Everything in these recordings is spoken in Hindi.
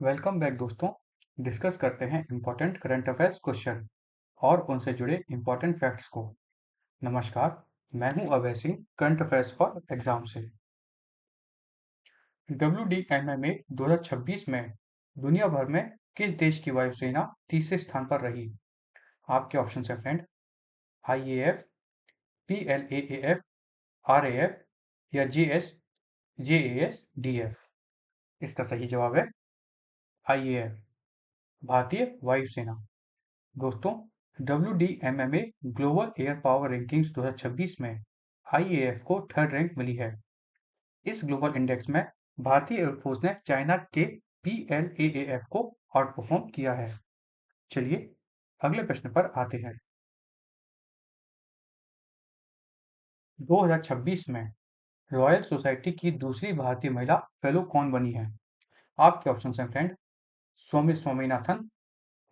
वेलकम बैक दोस्तों। डिस्कस करते हैं इंपॉर्टेंट करंट अफेयर्स क्वेश्चन और उनसे जुड़े इंपॉर्टेंट फैक्ट्स को। नमस्कार, मैं हूं Abhay Singh, current affairs for exam से। WDMMA 2026 में दुनिया भर में किस देश की वायुसेना तीसरे स्थान पर रही? आपके ऑप्शन है फ्रेंड, IAF, PLAAF, RAF या JASDF। इसका सही जवाब है IAF, भारतीय वायुसेना। दोस्तों, WDMMA global air power rankings 2026 में IAF को थर्ड रैंक मिली है। इस ग्लोबल इंडेक्स में भारतीय एयरफोर्स ने चाइना के PLAAF को आउट परफॉर्म किया है। चलिए अगले प्रश्न पर आते हैं। 2026 में रॉयल सोसाइटी की दूसरी भारतीय महिला फेलो कौन बनी है? आपके ऑप्शन हैं फ्रेंड, स्वामी स्वामीनाथन,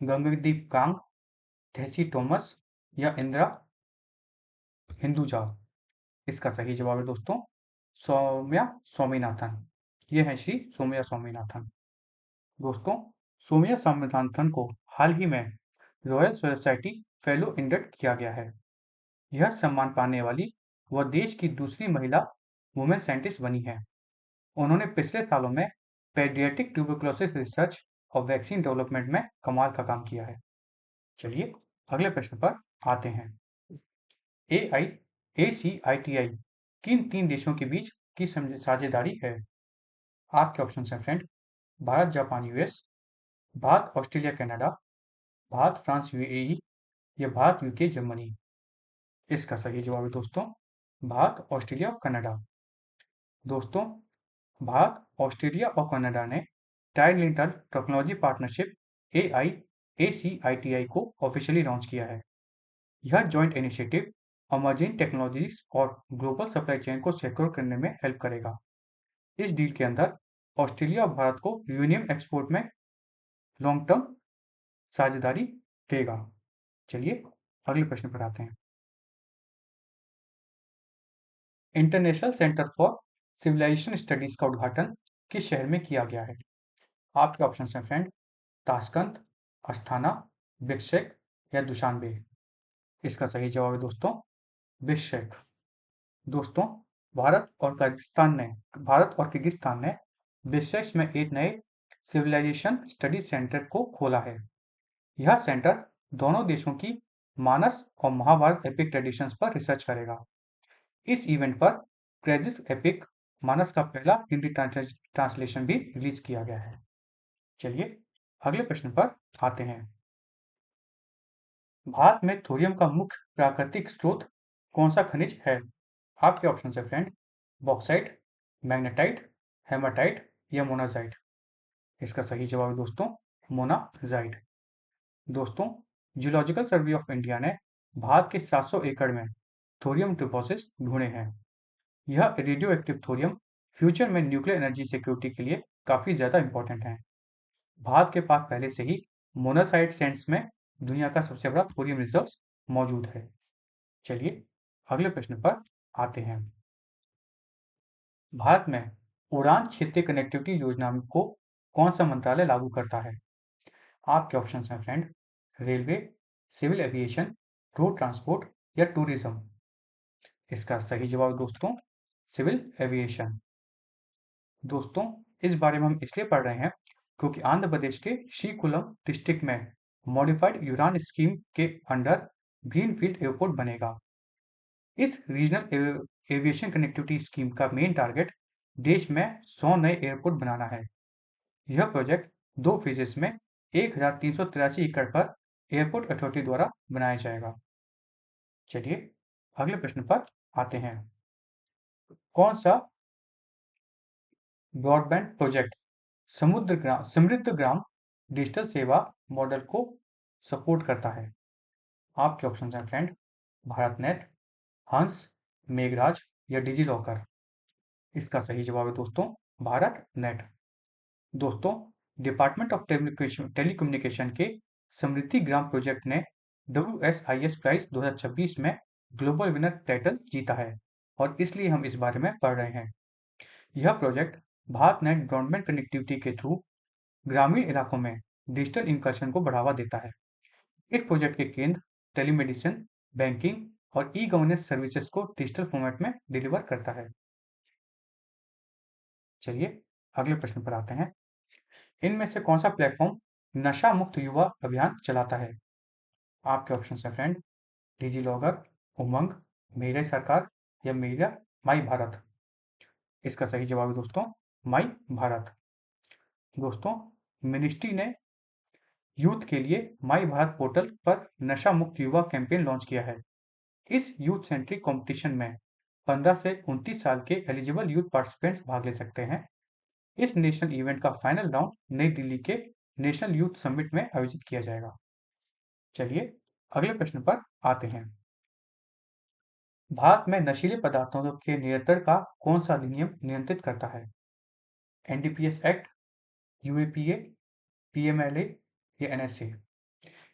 गगनदीप कांग, टेसी थॉमस या इंदिरा हिंदुजा। इसका सही जवाब है दोस्तों सौम्या स्वामीनाथन। ये है श्री सौम्या स्वामीनाथन। दोस्तों, सौम्या स्वामीनाथन को हाल ही में रॉयल सोसाइटी फेलो इंडक्ट किया गया है। यह सम्मान पाने वाली वह देश की दूसरी महिला वुमेन साइंटिस्ट बनी है। उन्होंने पिछले सालों में पेडियाट्रिक ट्यूबरकुलोसिस रिसर्च और वैक्सीन डेवलपमेंट में कमाल का काम किया है। चलिए अगले प्रश्न पर आते हैं। ACITI किन तीन देशों के बीच की साझेदारी है? आपके ऑप्शन हैं friend, Bharat Japan US, Bharat Australia Canada, Bharat France UAE या भारत यूके जर्मनी। इसका सही जवाब है दोस्तों भारत ऑस्ट्रेलिया और कनाडा। दोस्तों, भारत ऑस्ट्रेलिया और कनाडा ने ट्राइलेटरल टेक्नोलॉजी पार्टनरशिप ACITI को ऑफिशियली लॉन्च किया है। यह जॉइंट इनिशिएटिव इमर्जिंग टेक्नोलॉजीज और ग्लोबल सप्लाई चेन को सिक्योर करने में हेल्प करेगा। इस डील के अंदर ऑस्ट्रेलिया और भारत को यूरेनियम एक्सपोर्ट में लॉन्ग टर्म साझेदारी देगा। चलिए अगले प्रश्न पर आते हैं। International centre for civilisation studies का उद्घाटन किस शहर में किया गया है? आपके ऑप्शन हैं फ्रेंड, ताशकंद, अस्थाना, बिश्केक या दुशानबे। इसका सही जवाब है दोस्तों बिश्केक। दोस्तों, भारत और किर्गिस्तान ने बिश्केक में एक नए सिविलाइजेशन स्टडी सेंटर को खोला है। यह सेंटर दोनों देशों की मानस और महाभारत एपिक ट्रेडिशंस पर रिसर्च करेगा। इस इवेंट पर क्रेजिस एपिक मानस का पहला हिंदी ट्रांसलेशन भी रिलीज किया गया है। चलिए अगले प्रश्न पर आते हैं। भारत में थोरियम का मुख्य प्राकृतिक स्रोत कौन सा खनिज है? आपके ऑप्शन है फ्रेंड, बॉक्साइट, मैग्नेटाइट, हेमाटाइट या मोनाजाइट। इसका सही जवाब है दोस्तों मोनाजाइट। दोस्तों, जियोलॉजिकल सर्वे ऑफ इंडिया ने भारत के 700 एकड़ में थोरियम डिपॉजिट्स ढूंढे हैं। यह रेडियो एक्टिव थोरियम फ्यूचर में न्यूक्लियर एनर्जी सिक्योरिटी के लिए काफी ज्यादा इंपॉर्टेंट है। भारत के पास पहले से ही मोनासाइट सैंड्स में दुनिया का सबसे बड़ा थोरियम रिजर्व्स मौजूद है। चलिए अगले प्रश्न पर आते हैं। भारत में उड़ान क्षेत्रीय कनेक्टिविटी योजना को कौन सा मंत्रालय लागू करता है? आपके ऑप्शन हैं friend, railway, civil aviation, road transport या टूरिज्म। इसका सही जवाब दोस्तों सिविल एविएशन। दोस्तों, इस बारे में हम इसलिए पढ़ रहे हैं क्योंकि आंध्र प्रदेश के श्रीकुलम डिस्ट्रिक्ट में मॉडिफाइड यूरान स्कीम के अंडर ग्रीनफील्ड एयरपोर्ट बनेगा। इस रीजनल एविएशन कनेक्टिविटी स्कीम का मेन टारगेट देश में 100 नए एयरपोर्ट बनाना है। यह प्रोजेक्ट 2 फेजेस में 1383 एकड़ पर एयरपोर्ट अथॉरिटी द्वारा बनाया जाएगा। चलिए अगले प्रश्न पर आते हैं। कौन सा ब्रॉडबैंड प्रोजेक्ट समृद्ध ग्राम डिजिटल सेवा मॉडल को सपोर्ट करता है? आपके ऑप्शन हैं फ्रेंड, भारत नेट, हंस, मेघराज या डिजी लॉकर। इसका सही जवाब है दोस्तों भारत नेट। दोस्तों, डिपार्टमेंट ऑफ टेलीकम्युनिकेशन के समृद्धि ग्राम प्रोजेक्ट ने WSIS प्राइज 2026 में ग्लोबल विनर टाइटल जीता है और इसलिए हम इस बारे में पढ़ रहे हैं। यह project Bharat net broadband connectivity के थ्रू ग्रामीण इलाकों में डिजिटल इनकर्शन को बढ़ावा देता है। इस प्रोजेक्ट के केंद्र टेलीमेडिसिन, बैंकिंग और ई गवर्नेंस सर्विसेज को डिजिटल फॉर्मेट में डिलीवर करता है। चलिए अगले प्रश्न पर आते हैं। इनमें से कौन सा प्लेटफॉर्म नशा मुक्त युवा अभियान चलाता है? आपके ऑप्शन है फ्रेंड, डिजी लॉकर, उमंग, मेरे सरकार या मेरा माई भारत। इसका सही जवाब है दोस्तों माई भारत। दोस्तों, मिनिस्ट्री ने यूथ के लिए माई भारत पोर्टल पर नशा मुक्त युवा कैंपेन लॉन्च किया है। इस यूथ सेंट्रिक कंपटीशन में 15 से 29 साल के एलिजिबल यूथ पार्टिसिपेंट्स भाग ले सकते हैं। इस नेशनल इवेंट का फाइनल राउंड नई दिल्ली के नेशनल यूथ समिट में आयोजित किया जाएगा। चलिए अगले प्रश्न पर आते हैं। भारत में नशीले पदार्थों के नियंत्रण का कौन सा अधिनियम नियंत्रित करता है? एनडीपीएस एक्ट, यूएपीए, पीएमएलए या एनएसए।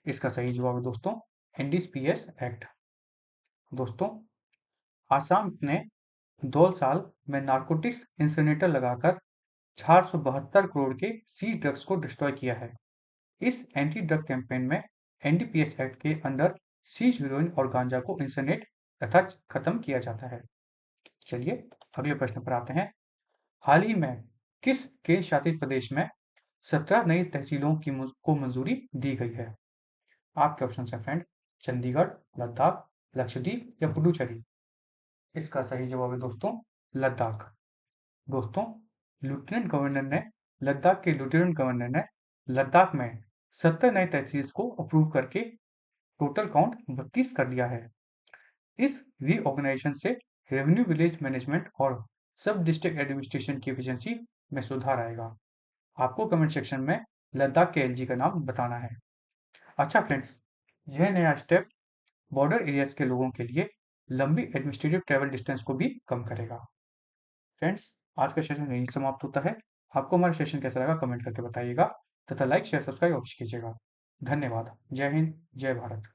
इसका सही जवाब है दोस्तों एनडीपीएस एक्ट। दोस्तों, आसाम ने 2 साल में नारकोटिक्स इंसिनेटर लगाकर 472 करोड़ के सीज ड्रग्स को डिस्ट्रॉय किया है। इस एंटी ड्रग कैंपेन में एनडीपीएस एक्ट के अंडर सीज हीरोइन और गांजा को इंसिनेट तथा खत्म किया जाता है। चलिए अगले प्रश्न पर आते हैं। हाल ही में किस केंद्र शासित प्रदेश में 17 नई तहसीलों को मंजूरी दी गई है? आपके ऑप्शन है फ्रेंड, चंडीगढ़, लद्दाख, लक्षद्वीप या पुडुचेरी। इसका सही जवाब है दोस्तों लद्दाख। दोस्तों, लद्दाख के लेफ्टिनेंट गवर्नर ने लद्दाख में 70 नए तहसील को अप्रूव करके टोटल काउंट 32 कर दिया है। इस रीऑर्गेनाइजेशन से रेवेन्यू विलेज मैनेजमेंट और सब डिस्ट्रिक्ट एडमिनिस्ट्रेशन की एफिशिएंसी में सुधार आएगा। आपको कमेंट सेक्शन में लद्दाख के एलजी का नाम बताना है। अच्छा फ्रेंड्स, यह नया स्टेप बॉर्डर एरियाज के लोगों के लिए लंबी एडमिनिस्ट्रेटिव ट्रैवल डिस्टेंस को भी कम करेगा। फ्रेंड्स, आज का सेशन यहीं समाप्त होता है। आपको हमारा सेशन कैसा लगा कमेंट करके बताइएगा तथा लाइक शेयर सब्सक्राइब अवश्य कीजिएगा। धन्यवाद। जय हिंद, जय भारत।